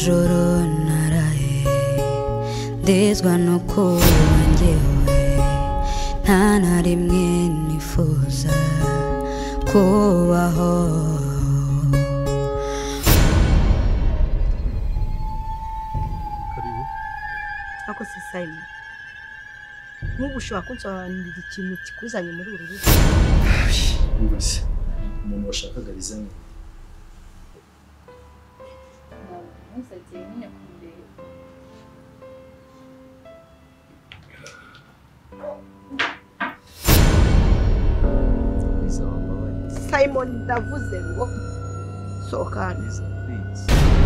joro naraye ndezwa no kuba njyewe nta na rimwe nifuza kubaho. Ako si Simon nk'ubu ushobora kunsobanurira ikintu kikuzanye muri uru rugo? Ubase umuntu washakaga rizanye Musagiye nyine kumureba. Simon ndavuze ngo sohokana. please.